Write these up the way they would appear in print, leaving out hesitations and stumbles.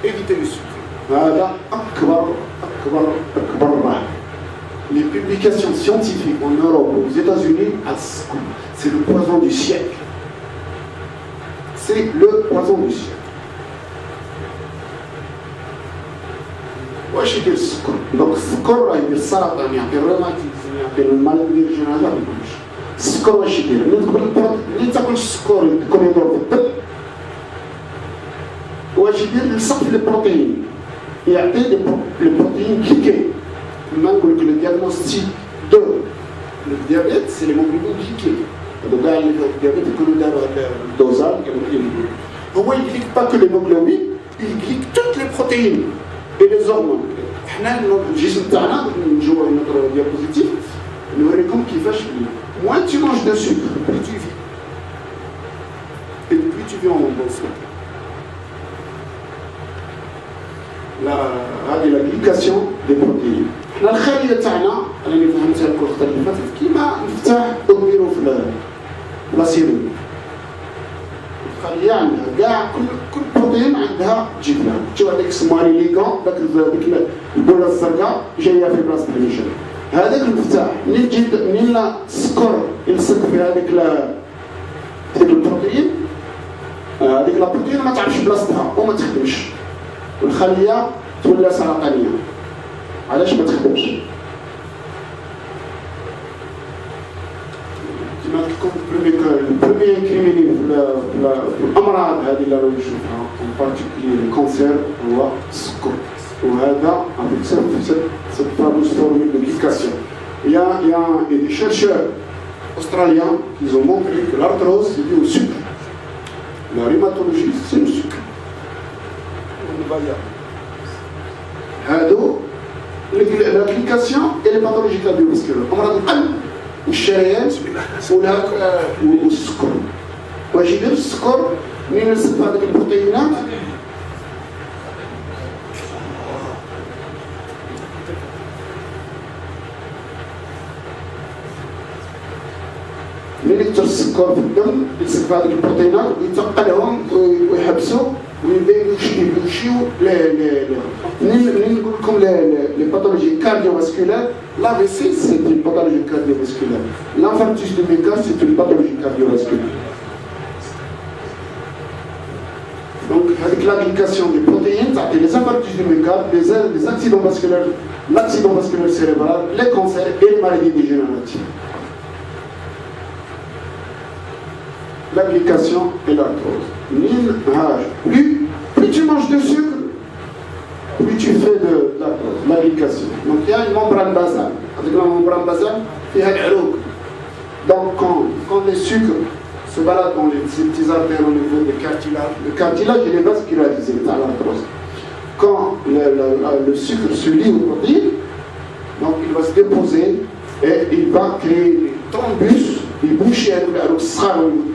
éviter le sucre. Voilà, les publications scientifiques en Europe, aux États-Unis, c'est le poison du siècle. C'est le poison du siècle. واش يدير السكر؟ دونك السكر راه يدير السرطان، يعطي الروماتيزم، يعطي المرض ديال الجنازه، ما يكونش. السكر واش يدير؟ ملي تاكلش السكر يكون يدور في الدم، واش يدير؟ يلصق في البروتين، يعطي لي بروتين كليكي. كما نقول لك لو دياغنوستيك دو لو ديابيت سي ليموغلوبين كليكي. هادو كاع اللي فيهم الديابيت يكونوا داروا هاد الدوزال هو يكليك با كو ليموغلوبين، يكليك توت لي بروتين et les hormones. حنا الجسم تاعنا نجوا notre diapositive نوريكم كيفاش moins tu manges de sucre plus tu vis et plus tu vis en bonne santé. هذه la glycation des protéines. حنا الخلية تاعنا راني فهمتها لكم الخطة اللي فاتت كيما نفتح وديرو في لاسيرو. الخلية عندها كاع كل بروتين عندها جبنه. شوف هذاك سموها لي ليغون، داك البوله الزرقاء جايه في بلاصه الهيشن. هذاك المفتاح منين السكر يلصق في هذيك البروتين، هذيك البروتين ما تعرفش بلاصتها وما تخدمش، والخليه تولى سرطانيه. علاش ما تخدمش؟ كما تكون البروميير كريميني في الامراض هذه اللي رانا نشوفها en particulier الكونسير هو السكر. وهذا avec cette fameuse formule de glycation. Il y a des chercheurs australiens qui ont montré que l'arthrose c'est lié au sucre. La rhumatologie c'est le sucre. هادو la glycation et les pathologies cardiovasculaires. أمراض القلب والشريان والسكر. واش يدير السكر؟ منين يلصق في هذيك البروتينات منين يكثر السكر في الدم يلصق في هذيك البروتينات ويتقلهم ويحبسوا ويمشيو منين نقول لكم لي باثولوجي كارديوفاسكولار. l'AVC c'est une pathologie cardiovasculaire. L'infarctus du myocarde c'est une pathologie cardiovasculaire. Donc avec l'application des protéines, et les infarctus du myocarde, les accidents vasculaires, l'accident vasculaire cérébral, les cancers et les maladies dégénératives. L'application et l'arthrose. Plus tu manges de sucre, plus tu fais de l'application. Donc il y a une membrane basale. Avec la membrane basale, il y a l'eau. Donc quand les sucres se baladent dans les petits artères au niveau des cartilages, le cartilage il est vascularisé dans l'arthrose. Quand le sucre se lie aux protéines, donc il va se déposer et il va créer des thrombus, des bouchées avec le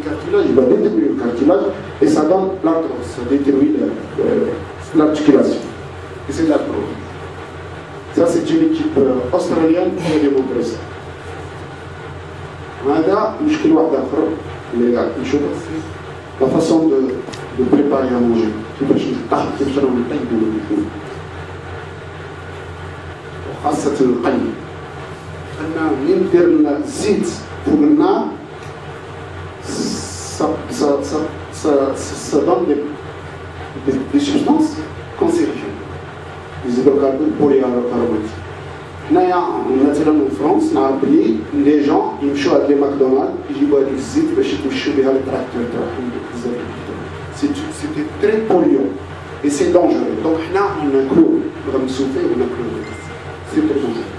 cartilage, il va détruire le cartilage et ça donne l'arthrose, ça détruit l'articulation. Et c'est de l'arthrose. Ça c'est une équipe australienne qui a démontré ça. هذا مشكل واحد آخر اللي قاعد نشوف la façon de préparer à manger. كيفاش نطيب كيفاش نطيبوا وخاصة القلي. أن منين ندير الزيت فوق النار ça donne des substances cancérigènes. Les hydrocarbures polyaromatiques. هنايا مثلا في فرنسا نعرف بلي لي جون يمشوا عند لي ماكدونالد يجيبوا هذيك الزيت باش يمشوا بها للتراكتور تاعهم بزاف. سيتي تري بوليون اي سي دونجورو. دونك حنا ناكلو نغمسو فيه وناكلو سي تري دونجورو.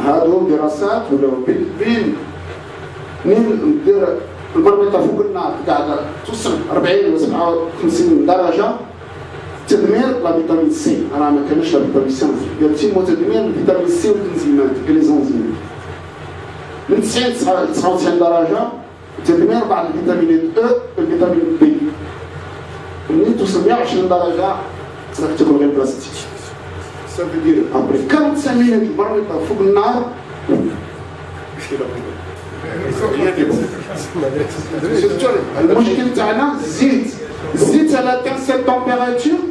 هادو دراسات ولاو بين منين ندير المرميطه فوق النار قاعده توصل 40 و 57 درجه تدمير لا فيتامين سي. راه ما كانش لا فيتامين سي قالت لي تدمير الفيتامين سي والانزيمات لي زونزيم من 90 ل 99 درجه تدمير بعض الفيتامينات الفيتامين بي. منين توصل 120 درجه راك تاكل غير بلاستيك. صافي دير ابري 45 مينوت المرميطه فوق النار مشكله. المشكل تاعنا الزيت elle atteint cette température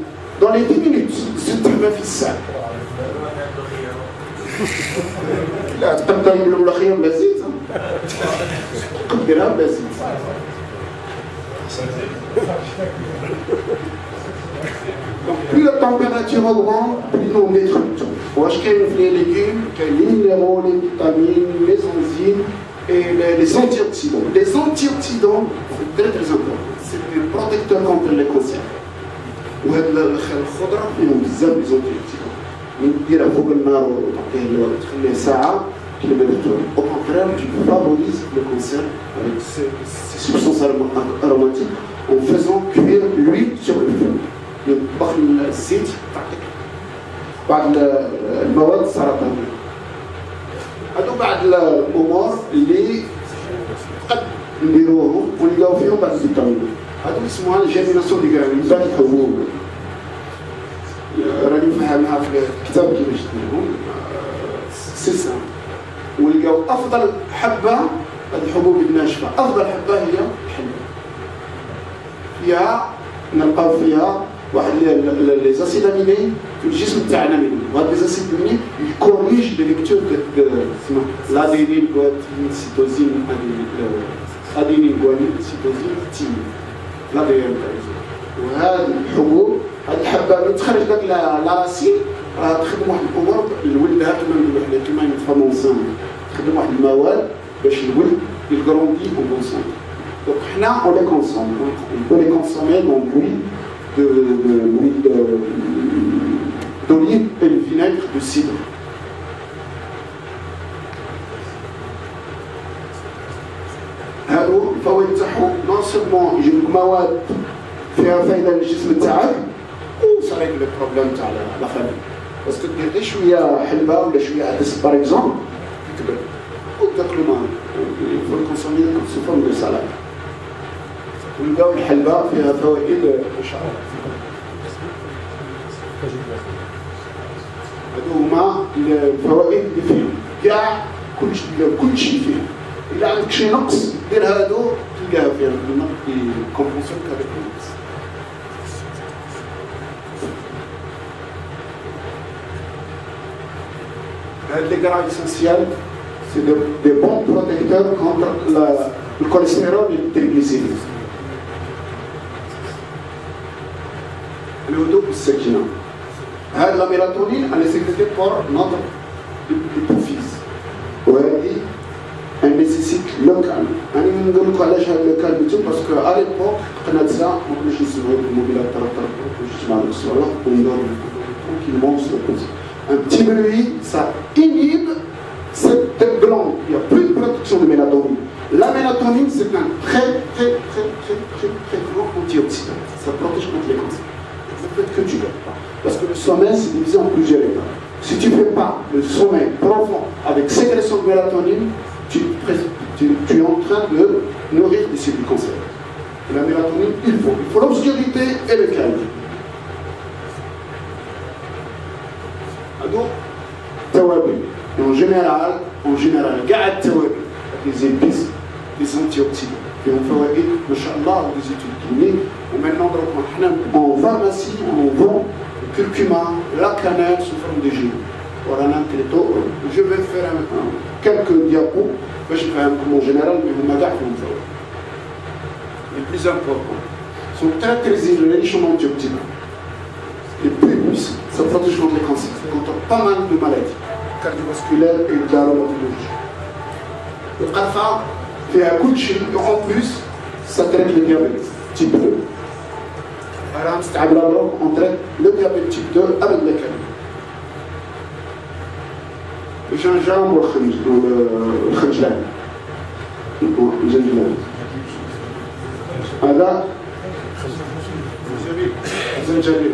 dans les 10 minutes زدت حبه في الساعه لا تقدر يقولوا ولا خير بلا زيت قدرها بلا زيت Donc plus la température augmente, plus on détruit tout. واش كاين في les légumes, كاين les minéraux, les vitamines, les enzymes et les antioxydants. Les antioxydants, c'est très très important. C'est des protecteurs contre les cancers. وهاد الخضره فيهم بزاف لي زونتيوكسيدون. ديرها فوق النار وتعطيه الوقت تخليه ساعه كيما درتو. Au contraire, tu favorises le cancer avec ces substances aromatiques en faisant cuire l'huile sur le feu. يطبخ الزيت تعطيك بعض المواد السرطانيه. هادو بعض الامور اللي قد نديروهم ونلقاو فيهم بعض الفيتامين. هادو يسموها الجيميناسيون دي غرانيل بان الحبوب. راني فاهمها في الكتاب كيفاش ديرهم سي سام. ولقاو افضل حبه هاد الحبوب الناشفه، افضل حبه هي الحنه. فيها نلقاو فيها واحد لي زاسيد اميني في الجسم تاعنا منهم، وهاد لي زاسيد اميني يكوريج لي ليكتور لادينين غوانين سيتوزين ادينين غوانين سيتوزين تين لا دي ام. وهاد الحبوب هاد الحبه من تخرج داك لاسين تخدم واحد الامور لولدها كما نقولوا حنا كما نفهموا انسان، تخدم واحد المواد باش الولد يغروندي اون بون سون. Donc حنا on les consomme, on peut les consommer dans l'huile d'olive et le vinaigre de cidre. هادو الفوائد تاعهم نون سيغمون يجيبوك مواد فيها فايده للجسم تاعك وصاريك لو بروبليم تاع لا فامي. باسكو دير غير شويه حلبه ولا شويه عدس باغ اكزومبل يكبر وتاكلو معاه. يفو الكونسومي سو فورم دو سالاد. ونلقاو الحلبه فيها فوائد ما شاء الله. هادو هما الفوائد اللي فيهم كاع كلشي فيهم. إذا عندك شي نقص دير هادو تلقاها فيها النقص يكومبونسيك هذاك النقص. هاد لي غرام اسونسيال سي دي بون بروتيكتور كونتر الكوليسترول et le triglycéride. الهدوء والسكينة. هاد لا ميلاتونين أنا سيكريتي بور نوتر ليبوفيز. وهادي elle nécessite local. أنا نقول لكم علاش هاد اللوكال بيتو باسكو à l'époque قناة ساعة ما كناش نسمعو الموبيلات تاع نسمع ديك الصوالح وندور tranquillement sur le côté. Un petit bruit, ça inhibe cette glande. Il n'y a plus de production de mélatonine. La mélatonine, c'est un très grand antioxydant. Ça protège contre les cancers. Le fait que tu ne dors pas. Parce que le sommeil, c'est divisé en plusieurs étapes. Si tu ne fais pas le sommeil profond avec sécrétion de mélatonine, tu es en train de nourrir des cellules cancéreuses. La mélatonine, il faut l'obscurité et le calme. Donc, توابل. Et en général, كاع التوابل les épices, les antioxydants. Et on فوائد ما شاء الله des études cliniques. ومmaintenant en pharmacie, on vend le curcuma, la cannelle sous forme de gel. ورانا نكريتو. Je vais faire quelques diapos باش نفهمكم en général mais هما كاع فيهم فوائد. Les plus importants sont très riches en antioxydants. Les plus puissants, ça protège contre les cancers, contre pas mal de maladies cardiovasculaires et de la rhumatologie. Le qarfa fait un coup de chine et en plus, ça traite le diabète type 2. On traite le diabète type 2 avec la canne. Le gingembre ou le khajlan. هذا زنجبيل.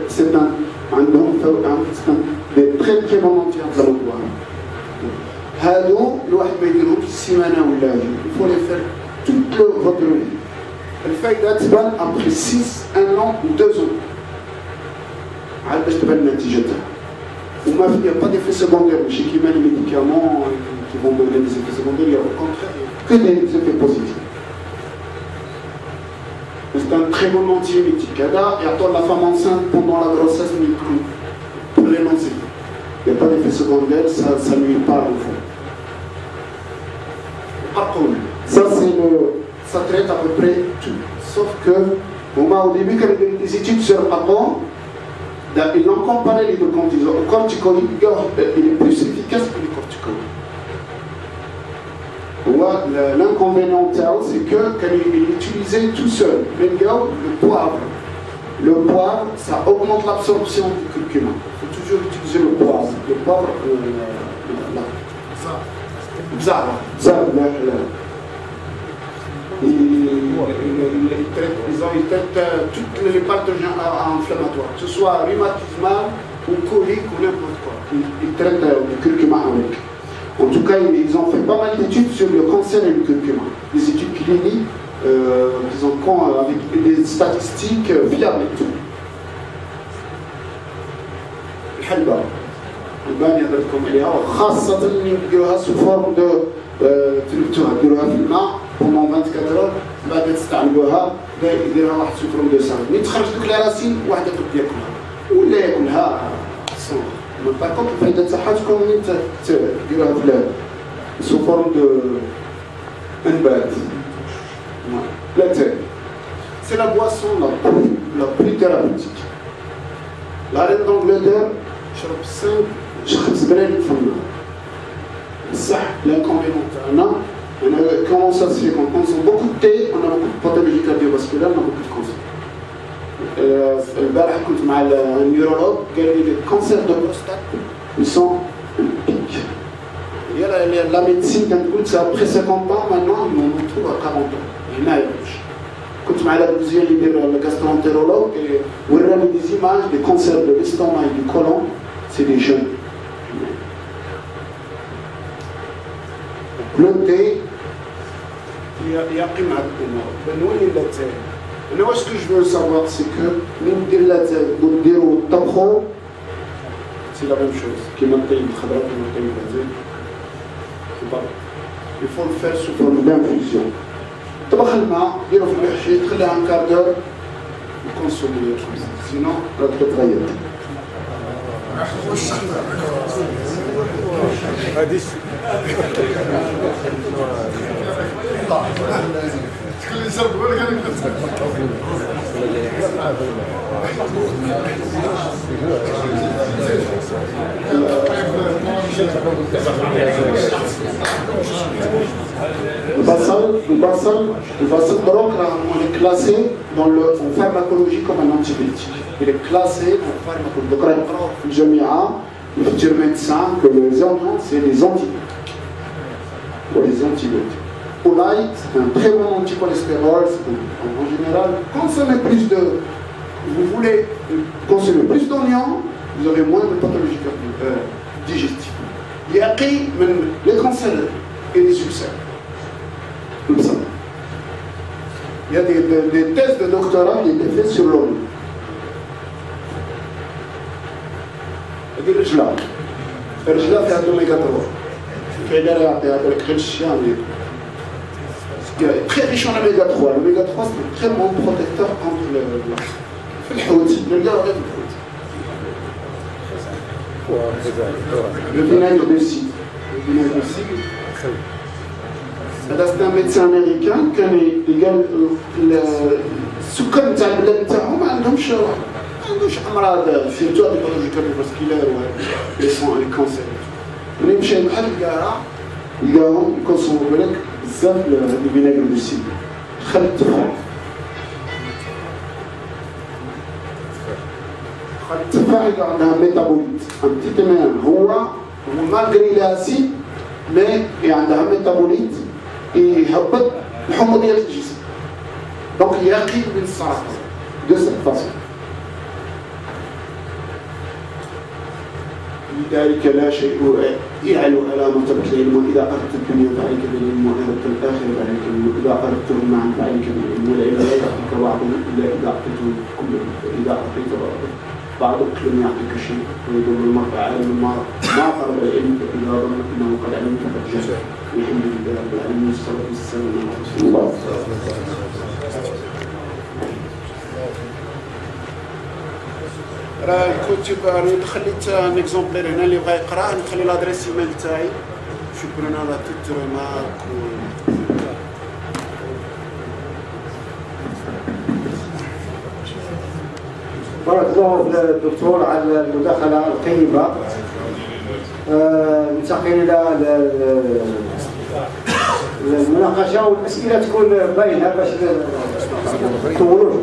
C'est un des très bons anti-inflammatoires. هادو الواحد ما يديرهمش السيمانه ولا il faut les faire toute votre vie. الفايده تبان après 6 1 an ou 2 ans. عاد باش تبان النتيجه تاعها. il n'y a pas d'effets secondaires. Chez qui met les médicaments qui vont donner des effets secondaires, il y a au contraire que des effets positifs. C'est un très bon antiémétique. Il y a la femme enceinte pendant la grossesse, pour l'énoncer. Il n'y a pas d'effet secondaire, ça ne nuit pas à l'enfant. Par contre, ça traite à peu près tout. Sauf que, au début, quand il y a des études sur avant, ils l'ont comparé les deux corticoïdes, il est plus efficace que les corticoïdes. L'inconvénient, c'est que quand il est utilisé tout seul, le poivre, ça augmente l'absorption du curcuma. Il faut toujours utiliser le poivre. Le poivre, ils traitent toutes les pathogènes inflammatoires, que ce soit rhumatismal ou colique ou n'importe quoi. Ils traitent le curcuma avec. En tout cas, ils ont fait pas mal d'études sur le cancer et le curcuma. Des études cliniques avec des statistiques fiables et tout. الحلبة يهضركم عليها خاصة اللي نديروها سو فورم دو تركتوها ديروها في الماء بوندون 24 اور بعد تستعملوها يديرها واحد سو فورم دو سان ملي تخرج دوك لي راسين واحد يقد ياكلها ولا ياكلها باغ كونطخ الفايدة تاعها تكون ملي تديروها في سو فورم دو انبات لا تاي سي لا بواسون لا بلي thérapeutique. La reine d'Angleterre, je خمس بلاد في الماء. صح l'inconvénient تاعنا comment ça se fait qu'on consomme beaucoup de thé, on a beaucoup de pathologies cardiovasculaires, on a beaucoup de cancers. البارح كنت مع النيورولوج قال لي les cancers de prostate ils sont pic. La médecine كانت تقول ça après 50 ans maintenant on en trouve à 40 ans. ما يعرفش. كنت مع البوزيه اللي يدير الجاسترونتيرولوج وراني دي زيماج دي كونسير دو ليستوما اي دو كولون سي دي جون. لو تي يقي مع الامور بنولي لا تاي. انا واش كو جو سافوار سي كو ملي ندير لا تاي ونديرو الطبخو سي لا ميم شوز كيما نطيب الخضره كيما نطيب الزيت سي با il faut le faire sous forme d'infusion. طبخ الماء ديرو في المحشي تخليها ان كاردور وكونسومي سينو راك تتغير. هادي تخلي يشرب بالك انا le bassin drogue, on est classé en pharmacologie comme un antibiotique. Il est classé en pharmacologie. Donc, je mets le futur médecin que les oignons, c'est des antibiotiques. Pour les antibiotiques. Pour l'ail, c'est un très bon anticholestérol. En général, consommez plus de. Vous voulez consommer plus d'oignons, vous aurez moins de pathologies digestives. Il y a les cancers et les succès. Comme ça. Il y a des thèses de doctorat qui étaient faites sur l'oignon. الرجلة فيها الأوميغا 3 كاين اللي يعطيها بالك غير الشيان très riche en oméga 3. L'oméga 3 c'est un très bon protecteur contre le الحوت نلقاو غير في الحوت. Le vinaigre de cidre. Le vinaigre de cidre. هذا c'est un médecin américain كان قال السكان تاع البلاد تاعهم ما عندهمش امراض سيرتو دي باثولوجي كارديوفاسكولار لي سون لي كونسير. ملي مشى للمحل لقاهم يكونسومو بالك بزاف هاد الفينيغر دو سيدر خل التفاح. خل التفاح عندها ميتابوليت ان بتيت مان هو مالغري لاسيد مي عندها ميتابوليت يهبط الحموضيه الجسم دونك يقي من السرطان دو سيت فاسون. لذلك لا شيء يعلو على مرتبة العلم وإذا أردت الدنيا فعليك بالعلم وإذا أردت الآخرة فعليك بالعلم وإذا أردتهم معا فعليك بالعلم والعلم لا يعطيك بعضهم إلا إذا أعطيته كله وإذا أعطيت بعضهم بعض الكلمة يعطيك شيء ويقول المرء عالم ما قرب العلم إذا ظن أنه قد علمت قد جهل. الحمد لله رب العالمين والصلاة والسلام على رسول الله. راه الكتب راني خليت ان اكزومبلير هنا اللي بغا يقرا نخلي لادريس ايميل تاعي. شكرا على توت ريمارك. بارك الله في الدكتور على المداخلة القيمة. ننتقل إلى المناقشة والأسئلة تكون باينة باش تطولوش